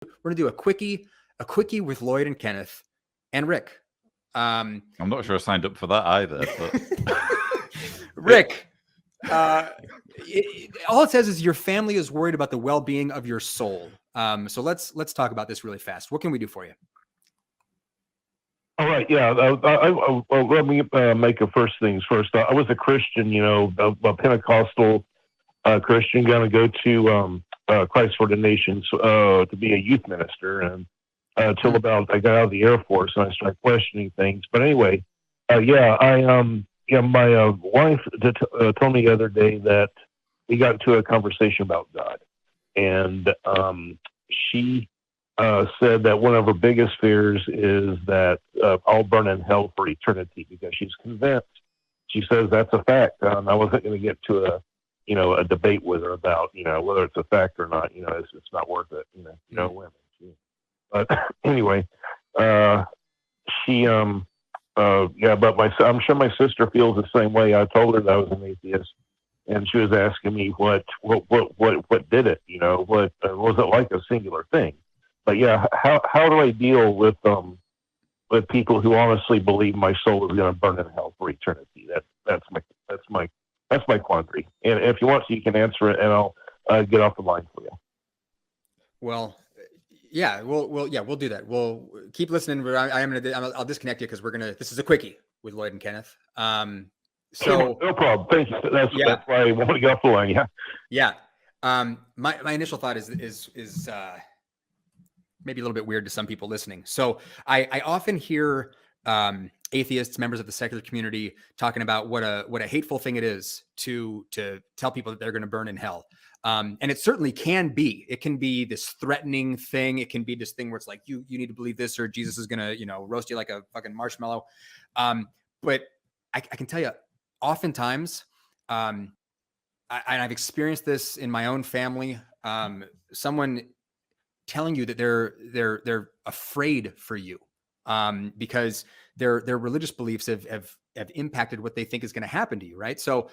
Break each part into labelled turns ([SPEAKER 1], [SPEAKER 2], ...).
[SPEAKER 1] we're gonna do a quickie with Lloyd and Kenneth and Rick.
[SPEAKER 2] I'm not sure I signed up for that either. But
[SPEAKER 1] Rick, all it says is your family is worried about the well-being of your soul. So let's talk about this really fast. What can we do for you?
[SPEAKER 3] All right, yeah. Let me make a first things first. I was a Christian, a Pentecostal Christian, going to go to Christ for the Nations to be a youth minister, and till about I got out of the Air Force and I started questioning things. But anyway, my wife told me the other day that we got into a conversation about God, and she said that one of her biggest fears is that I'll burn in hell for eternity because she's convinced. She says that's a fact. I wasn't going to get to a debate with her about whether it's a fact or not. It's not worth it. Women. But anyway, she but I'm sure my sister feels the same way. I told her that I was an atheist, and she was asking me what did it? What was it like a singular thing? But yeah, how do I deal with people who honestly believe my soul is going to burn in hell for eternity? That's my quandary. And if you want to, you can answer it, and I'll get off the line for you.
[SPEAKER 1] Well, yeah, we'll do that. We'll keep listening. I'll disconnect you because this is a quickie with Lloyd and Kenneth. So
[SPEAKER 3] no problem. Thank you. That's why I want to get off the line. Yeah.
[SPEAKER 1] Yeah. My initial thought is maybe a little bit weird to some people listening. So I often hear atheists, members of the secular community, talking about what a hateful thing it is to tell people that they're going to burn in hell. And it certainly can be. It can be this threatening thing. It can be this thing where it's like you need to believe this, or Jesus is going to roast you like a fucking marshmallow. But I can tell you, oftentimes, and I've experienced this in my own family. Someone telling you that they're afraid for you because their religious beliefs have impacted what they think is going to happen to you, right? So,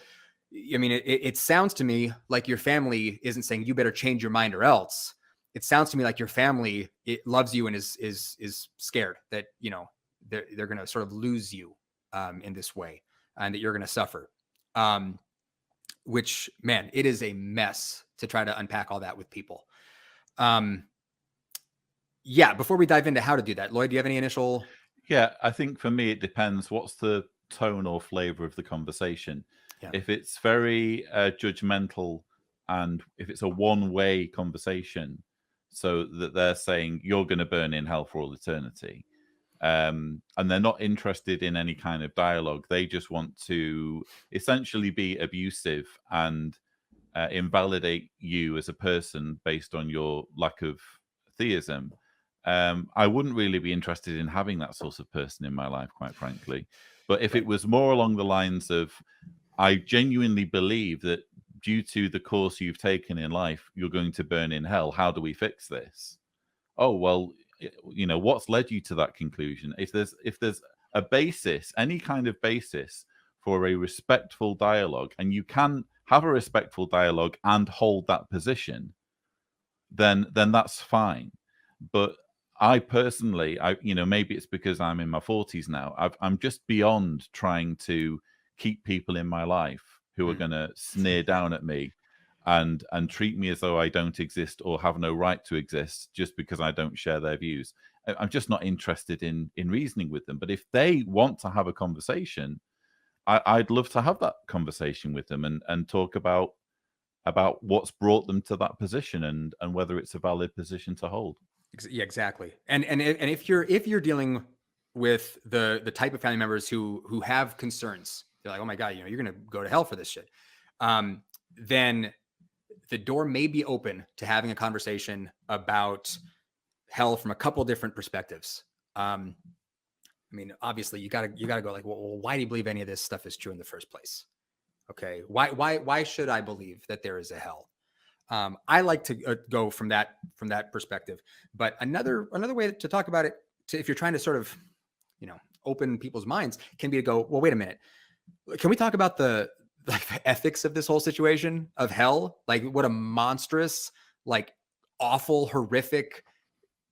[SPEAKER 1] I mean, it sounds to me like your family isn't saying you better change your mind or else. It sounds to me like your family loves you and is scared that they're going to sort of lose you in this way, and that you're going to suffer. Which, man, it is a mess to try to unpack all that with people. Yeah, before we dive into how to do that, Lloyd, do you have any initial?
[SPEAKER 2] Yeah, I think for me, it depends. What's the tone or flavor of the conversation? Yeah. If it's very judgmental, and if it's a one-way conversation, so that they're saying you're going to burn in hell for all eternity, and they're not interested in any kind of dialogue, they just want to essentially be abusive and invalidate you as a person based on your lack of theism. I wouldn't really be interested in having that sort of person in my life, quite frankly. But if it was more along the lines of, I genuinely believe that due to the course you've taken in life, you're going to burn in hell. How do we fix this? Oh, well, what's led you to that conclusion? If there's a basis, any kind of basis for a respectful dialogue, and you can have a respectful dialogue and hold that position, then that's fine. But I personally, maybe it's because I'm in my 40s now, I'm just beyond trying to keep people in my life who are going to sneer down at me and treat me as though I don't exist or have no right to exist just because I don't share their views. I'm just not interested in reasoning with them. But if they want to have a conversation, I'd love to have that conversation with them and talk about what's brought them to that position and whether it's a valid position to hold.
[SPEAKER 1] Yeah, exactly. And if you're dealing with the type of family members who have concerns, they're like, oh my God, you're going to go to hell for this shit. Then the door may be open to having a conversation about hell from a couple different perspectives. I mean, obviously you gotta go like, well, why do you believe any of this stuff is true in the first place? Okay. Why should I believe that there is a hell? I like to go from that perspective, but another way to talk about it, if you're trying to sort of, open people's minds, can be to go, well, wait a minute. Can we talk about the ethics of this whole situation of hell? Like what a monstrous, like awful, horrific,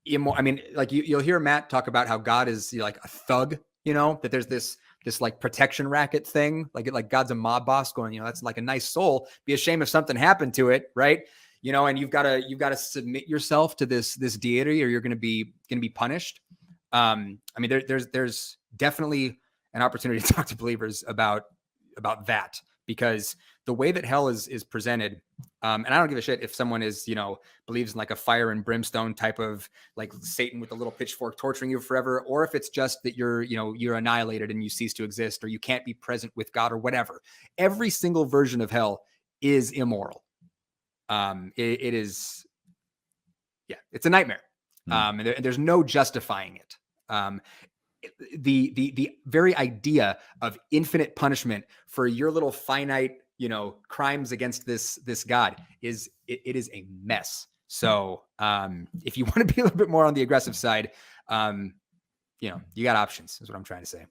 [SPEAKER 1] I mean, like you'll hear Matt talk about how God is like a thug, that there's this like protection racket thing, like God's a mob boss going, that's like a nice soul. Be a shame if something happened to it, right? And you've got to submit yourself to this deity, or you're going to be punished. I mean, there's definitely an opportunity to talk to believers about that, because the way that hell is presented, and I don't give a shit if someone believes in like a fire and brimstone type of like Satan with a little pitchfork torturing you forever, or if it's just that you're annihilated and you cease to exist, or you can't be present with God or whatever. Every single version of hell is immoral. It is, it's a nightmare. And there's no justifying it. The very idea of infinite punishment for your little finite, crimes against this God is a mess. So, if you want to be a little bit more on the aggressive side, you got options, is what I'm trying to say.